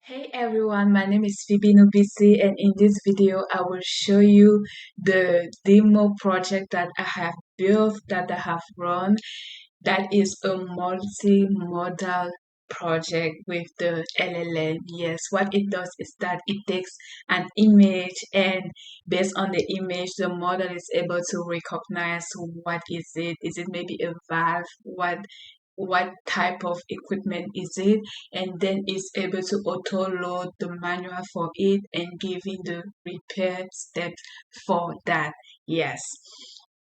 Hey everyone, my name is Phoebe Nubisi, and in this video I will show you the demo project that I have built, that I have run. That is a multimodal project with the LLM. Yes, what it does is that it takes an image, and based on the image the model is able to recognize what is it. Is it maybe a valve? What type of equipment is it, and then it's able to auto load the manual for it and giving the repair steps for that. Yes.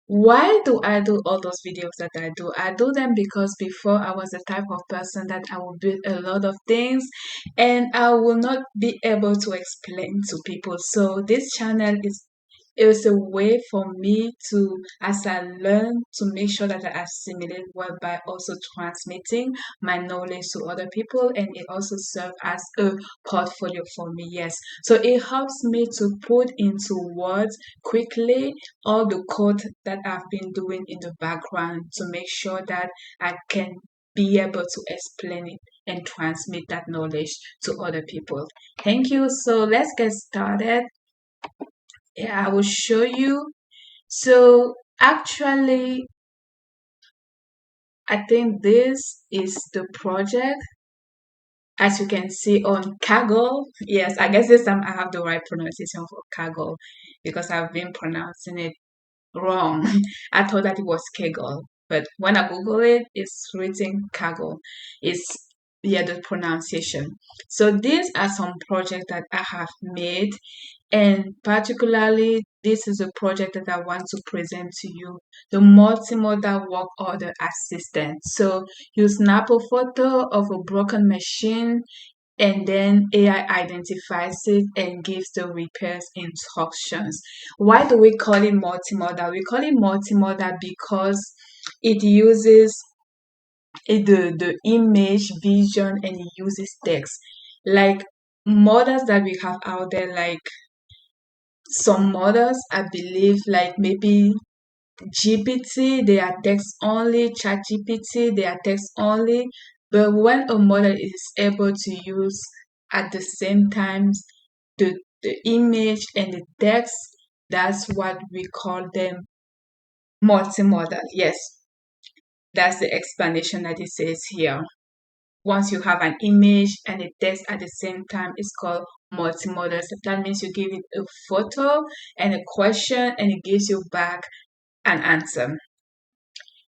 Why do I do all those videos that I do? I do them because before I was the type of person that I will build a lot of things and I will not be able to explain to people. So this channel is a way for me to, as I learn, to make sure that I assimilate well by also transmitting my knowledge to other people, and it also serves as a portfolio for me. Yes, so it helps me to put into words quickly all the code that I've been doing in the background to make sure that I can be able to explain it and transmit that knowledge to other people. Thank you. So let's get started. Yeah, I will show you. So actually, I think this is the project. As you can see on Kaggle. Yes, I guess this time I have the right pronunciation for Kaggle because I've been pronouncing it wrong. I thought that it was Kaggle, but when I Google it, it's written Kaggle. It's yeah, the pronunciation. So these are some projects that I have made, and particularly this is a project that I want to present to you, the multimodal work order assistant. So you snap a photo of a broken machine, and then AI identifies it and gives the repairs instructions. Why do we call it multimodal? We call it multimodal because it uses the image, vision, and it uses text. Like models that we have out there, like some models, I believe, like maybe GPT, they are text only, chat GPT, they are text only. But when a model is able to use at the same time the image and the text, that's what we call them multimodal. Yes, that's the explanation that it says here. Once you have an image and a text at the same time, it's called multimodal. So that means you give it a photo and a question, and it gives you back an answer.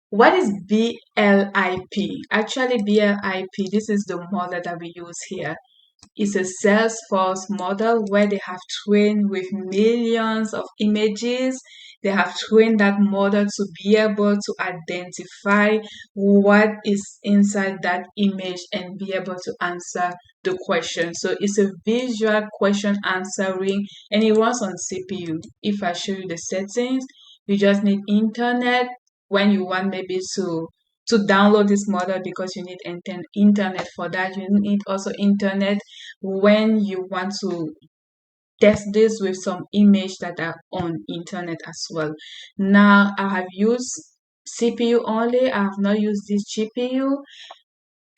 What is BLIP? Actually, BLIP, this is the model that we use here. It's a Salesforce model where they have trained with millions of images. They have trained that model to be able to identify what is inside that image and be able to answer the question. So it's a visual question answering, and it runs on CPU. If I show you the settings, you just need internet when you want maybe to download this model, because you need internet for that. You need also internet when you want to test this with some image that are on internet as well. Now I have used CPU only. I have not used this GPU.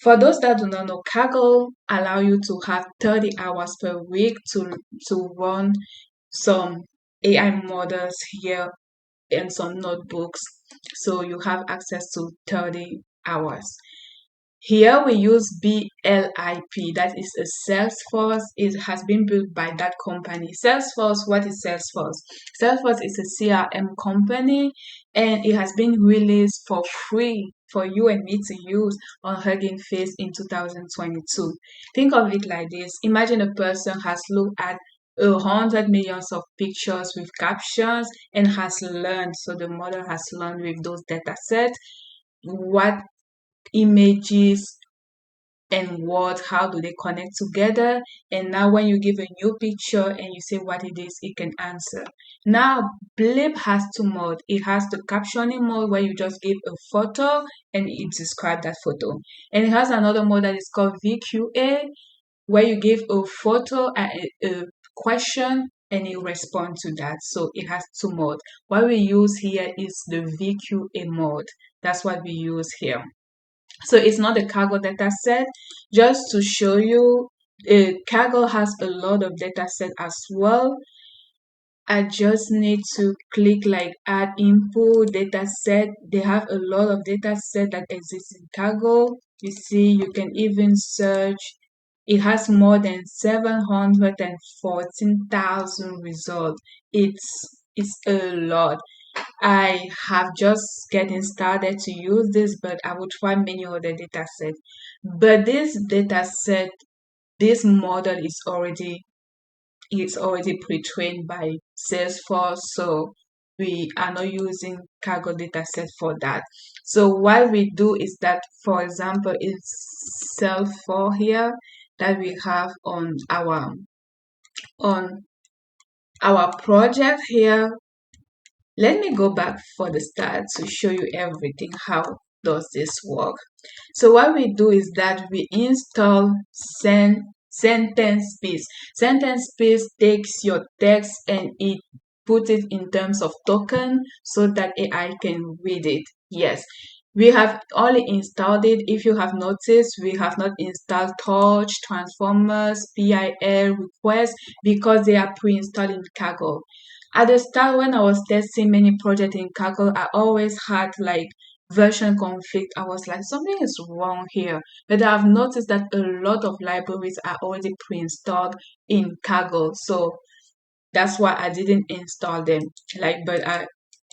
For those that do not know, Kaggle allow you to have 30 hours per week to run some AI models here and some notebooks. So you have access to 30 hours. Here we use BLIP, that is a Salesforce. It has been built by that company. Salesforce, what is Salesforce? Salesforce is a CRM company, and it has been released for free for you and me to use on Hugging Face in 2022. Think of it like this. Imagine a person has looked at 100 millions of pictures with captions and has learned. So the model has learned with those data sets what images and words, how do they connect together. And now when you give a new picture and you say what it is, it can answer. Now BLIP has two modes. It has the captioning mode where you just give a photo and it describes that photo, and it has another mode that is called VQA, where you give a photo and a question and it responds to that. So it has two modes. What we use here is the VQA mode. That's what we use here. So it's not a cargo data set. Just to show you, Kaggle has a lot of data set as well. I just need to click like add input data set. They have a lot of data set that exists in Kaggle. You see, you can even search. It has more than 714,000 results. It's a lot. I have just getting started to use this, but I will try many other data sets. But this data set, this model is already pre-trained by Salesforce, so we are not using cargo dataset for that. So what we do is that, for example, it's cell 4 here that we have on our project here. Let me go back for the start to show you everything. How does this work? So what we do is that we install sentence piece. Sentence piece takes your text and it puts it in terms of token so that AI can read it. Yes, we have only installed it. If you have noticed, we have not installed Torch, Transformers, PIL, Request because they are pre-installed in Kaggle. At the start, when I was testing many projects in Kaggle, I always had like version conflict. I was like, something is wrong here. But I've noticed that a lot of libraries are already pre-installed in Kaggle. So that's why I didn't install them. But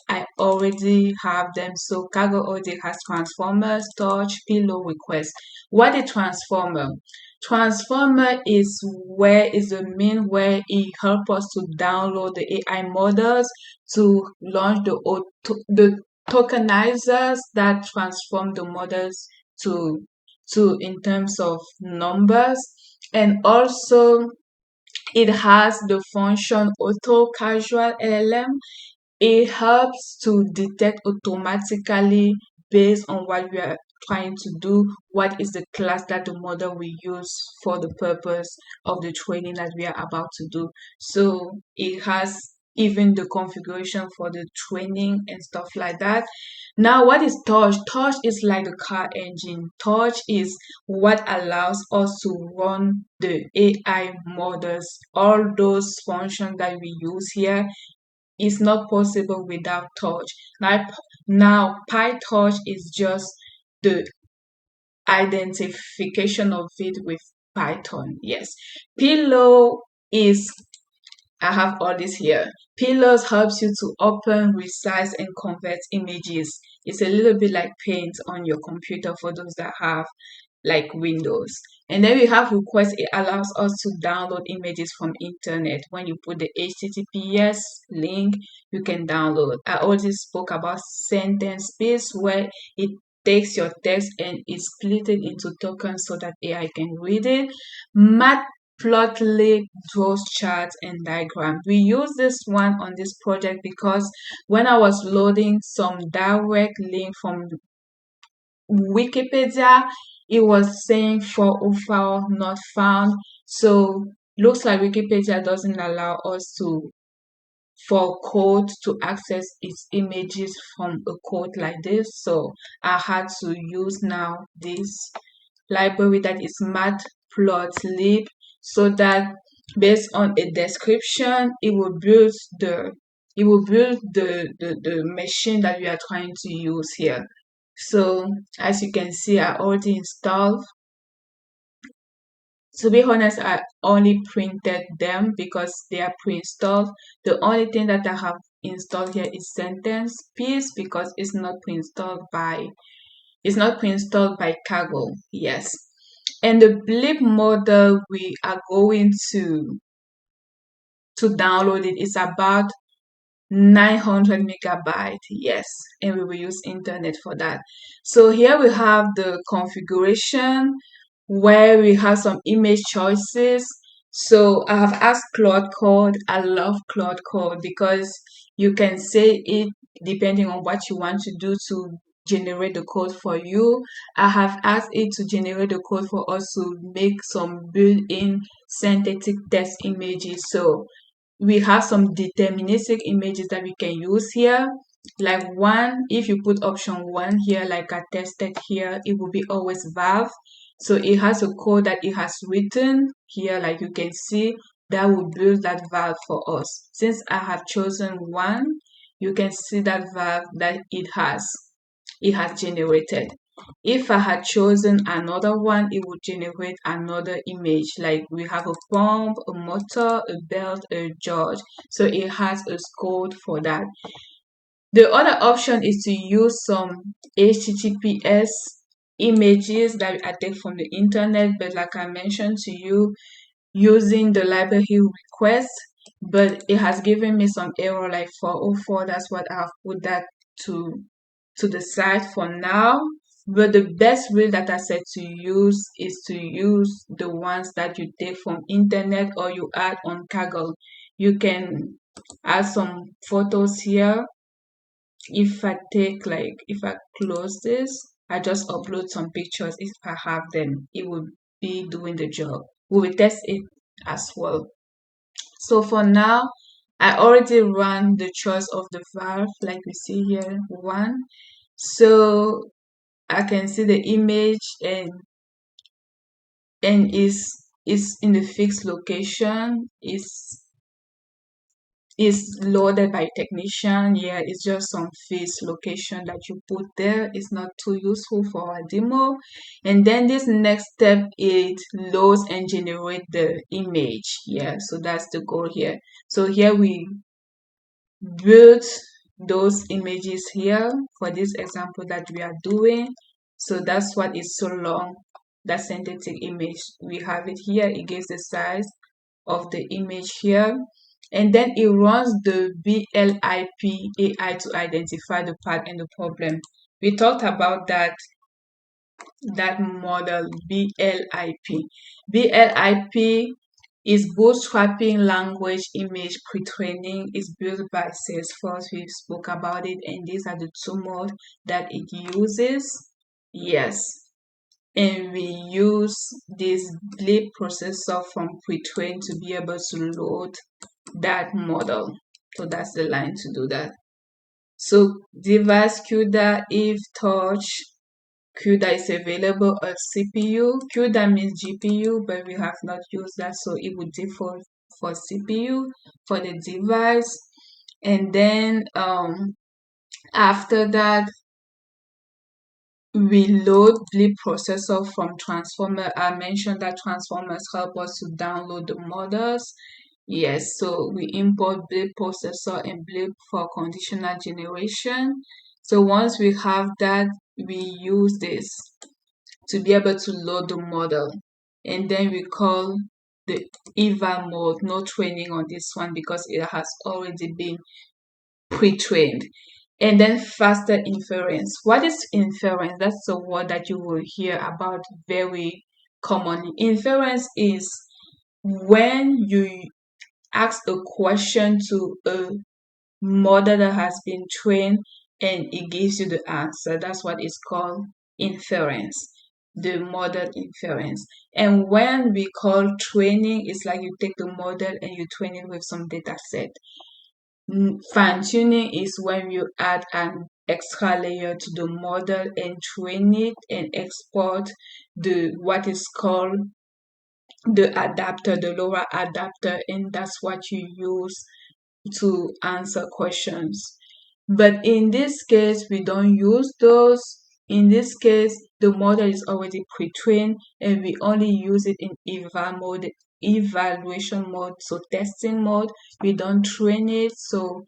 I already have them. So Kaggle already has transformers, touch, pillow, request. What is transformer? Transformer is the mean where it helps us to download the AI models to launch the tokenizers that transform the models to in terms of numbers. And also it has the function auto casual LLM. It helps to detect automatically based on what we are trying to do, what is the class that the model will use for the purpose of the training that we are about to do. So it has even the configuration for the training and stuff like that. Now, what is Torch? Torch is like the car engine. Torch is what allows us to run the AI models. All those functions that we use here is not possible without Torch. Now PyTorch is just the identification of it with Python. Yes. Pillow is, I have all this here. Pillows helps you to open, resize, and convert images. It's a little bit like Paint on your computer for those that have like Windows. And then we have request. It allows us to download images from internet. When you put the HTTPS link, you can download. I already spoke about sentence piece where it takes your text and it split it into tokens so that AI can read it. Matplotlib draws charts and diagrams. We use this one on this project because when I was loading some direct link from Wikipedia, it was saying 404 not found. So looks like Wikipedia doesn't allow us for code to access its images from a code like this. So I had to use now this library that is matplotlib so that based on a description it will build the machine that we are trying to use here. So as you can see, I already installed. To be honest, I only printed them because they are pre-installed. The only thing that I have installed here is sentence piece because it's not pre-installed by Kaggle. Yes. And the BLIP model we are going to download it is about 900 megabyte. Yes, and we will use internet for that. So here we have the configuration where we have some image choices. So I have asked Claude Code. I love Claude Code because you can say it depending on what you want to do to generate the code for you. I have asked it to generate the code for us to make some built-in synthetic text images. So we have some deterministic images that we can use here. Like one, if you put option 1 here, like I tested here, it will be always valve. So it has a code that it has written here, like you can see, that will build that valve for us. Since I have chosen one, you can see that valve that it has generated. If I had chosen another one, it would generate another image. Like we have a pump, a motor, a belt, a judge. So it has a code for that. The other option is to use some HTTPS images that I take from the internet, but like I mentioned to you, using the library request, but it has given me some error like 404. That's what I've put that to the side for now. But the best way that I said to use is to use the ones that you take from internet or you add on Kaggle. You can add some photos here. If I close this, I just upload some pictures. If I have them, it will be doing the job. We will test it as well. So for now, I already ran the choice of the valve, like we see here, one. So I can see the image and is in the fixed location, is loaded by technician. Yeah, it's just some fixed location that you put there. It's not too useful for our demo. And then this next step, it loads and generate the image. Yeah, so that's the goal here. So here we build those images here for this example that we are doing. So that's what is so long, that synthetic image. We have it here. It gives the size of the image here. And then it runs the BLIP AI to identify the part and the problem. We talked about that model BLIP. BLIP is bootstrapping language image pre-training. Is built by Salesforce. We spoke about it, and these are the two modes that it uses. Yes. And we use this BLIP processor from pre-train to be able to load that model. So that's the line to do that. So device CUDA, if touch, CUDA is available on CPU. CUDA means GPU, but we have not used that, so it would default for CPU for the device. And then after that, we load BLIP processor from transformer. I mentioned that transformers help us to download the models. Yes, so we import BLIP processor and BLIP for conditional generation. So once we have that, we use this to be able to load the model. And then we call the eval mode, no training on this one because it has already been pre-trained. And then faster inference. What is inference? That's a word that you will hear about very commonly. Inference is when you ask a question to a model that has been trained and it gives you the answer. That's what is called inference, the model inference. And when we call training, it's like you take the model and you train it with some data set. Fine tuning is when you add an extra layer to the model and train it and export the what is called the adapter, the LoRa adapter, and that's what you use to answer questions. But in this case, we don't use those. In this case, the model is already pre-trained and we only use it in eval mode, evaluation mode, so testing mode. We don't train it, so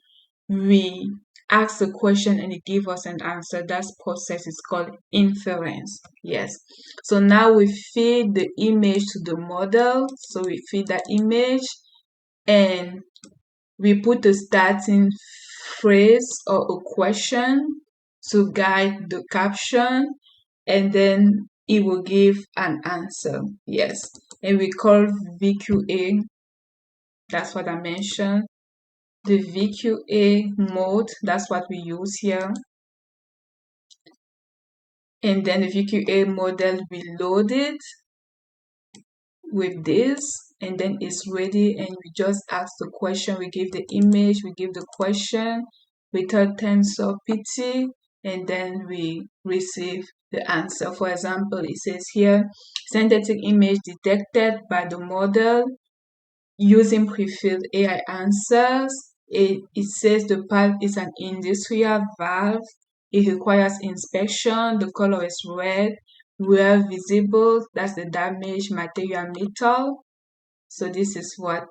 we ask the question and it gives us an answer. That process is called inference. Yes. So now we feed the image to the model. So we feed that image and we put a starting phrase or a question to guide the caption, and then it will give an answer. Yes. And we call VQA, that's what I mentioned. The VQA mode, that's what we use here. And then the VQA model, we load it with this, and then it's ready, and we just ask the question. We give the image, we give the question. We tell tensor PT, and then we receive the answer. For example, it says here, synthetic image detected by the model using pre-filled AI answers. It says the part is an industrial valve. It requires inspection. The color is red, where visible. That's the damaged material metal. So this is what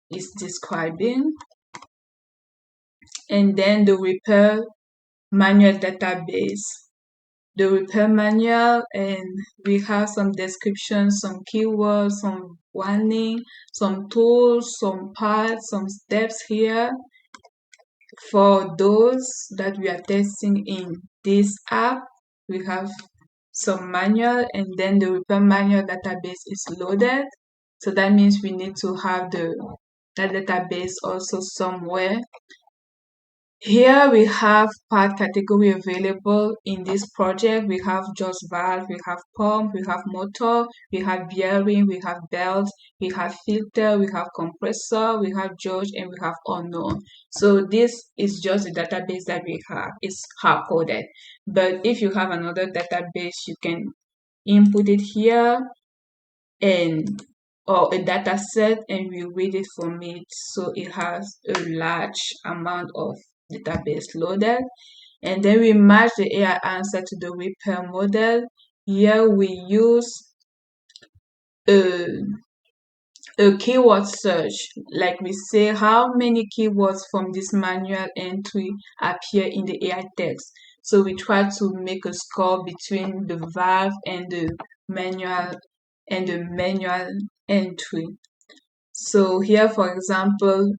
it's describing. And then the repair manual database. The repair manual, and we have some descriptions, some keywords, some warning, some tools, some parts, some steps here for those that we are testing in this app. We have some manual, and then the repair manual database is loaded. So that means we need to have that database also somewhere. Here we have part category available in this project. We have just valve, we have pump, we have motor, we have bearing, we have belt, we have filter, we have compressor, we have gauge, and we have unknown. So this is just the database that we have. It's hard coded. But if you have another database, you can input it here and or a data set, and we read it from it. So it has a large amount of database loaded, and then we match the AI answer to the repair model. Here we use a, a keyword search, like we say how many keywords from this manual entry appear in the AI text. So we try to make a score between the valve and the manual entry. So here, for example,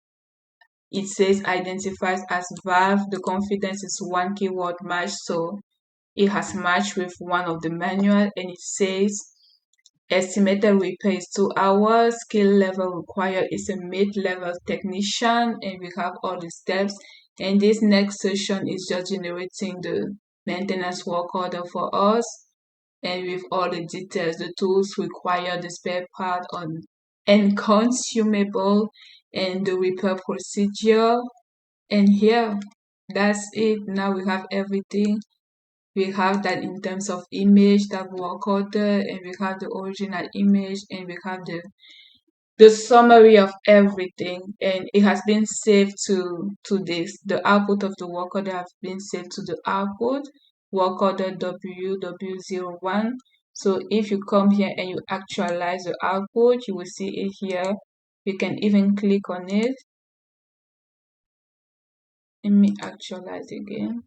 it says identifies as valve. The confidence is one keyword match, so it has matched with one of the manual, and it says estimated repair is 2 hours. Skill level required is a mid-level technician, and we have all the steps. And this next session is just generating the maintenance work order for us, and with all the details, the tools required, the spare part on and consumable, and the repair procedure. And here, that's it. Now we have everything. We have that in terms of image, that work order, and we have the original image, and we have the summary of everything, and it has been saved to this. The output of the work order has been saved to the output work order WW01. So if you come here and you actualize the output, you will see it here. You can even click on it. Let me actualize again.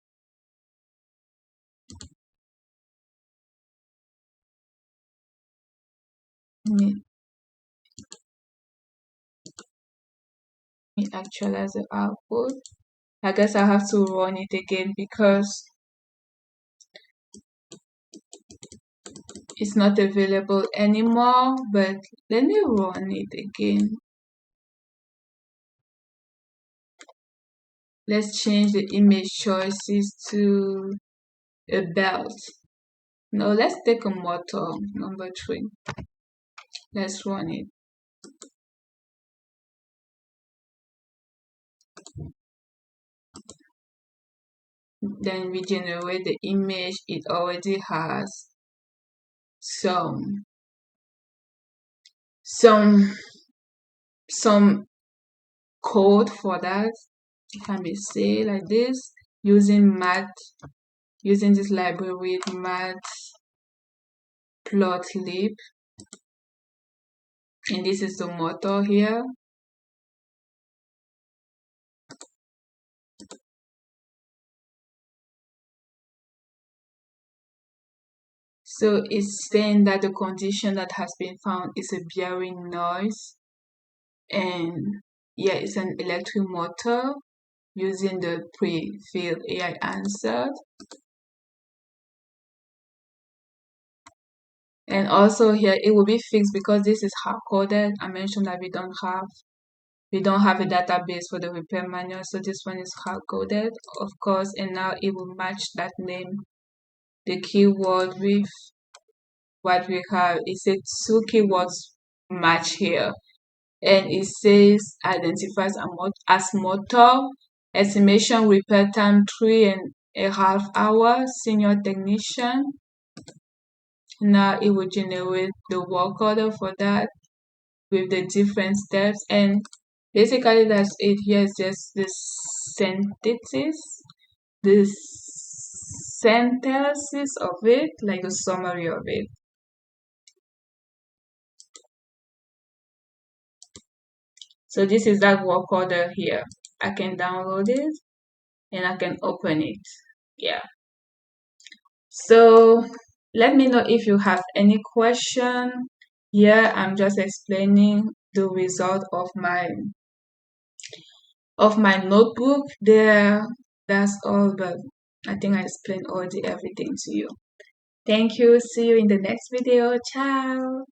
Let me actualize the output. I guess I have to run it again because it's not available anymore, but let me run it again. Let's change the image choices to a belt. No, let's take a motor, number 3. Let's run it. Then we generate the image. It already has some code for that, if I may say like this, using this library matplotlib, and this is the motor here. So it's saying that the condition that has been found is a bearing noise, and yeah, it's an electric motor using the pre-filled AI answer. And also here it will be fixed because this is hard coded. I mentioned that we don't have a database for the repair manual, so this one is hard coded, of course, and now it will match that name, the keyword, with what we have. It says 2 keywords match here, and it says identifies as motor, estimation repair time 3, and a half hour senior technician. Now it will generate the work order for that with the different steps, and basically that's it. Here's just the the synthesis of it, like a summary of it. So this is that work order here. I can download it and I can open it. Yeah. So let me know if you have any question. Here I'm just explaining the result of my notebook there. That's all, but I think I explained everything to you. Thank you. See you in the next video. Ciao.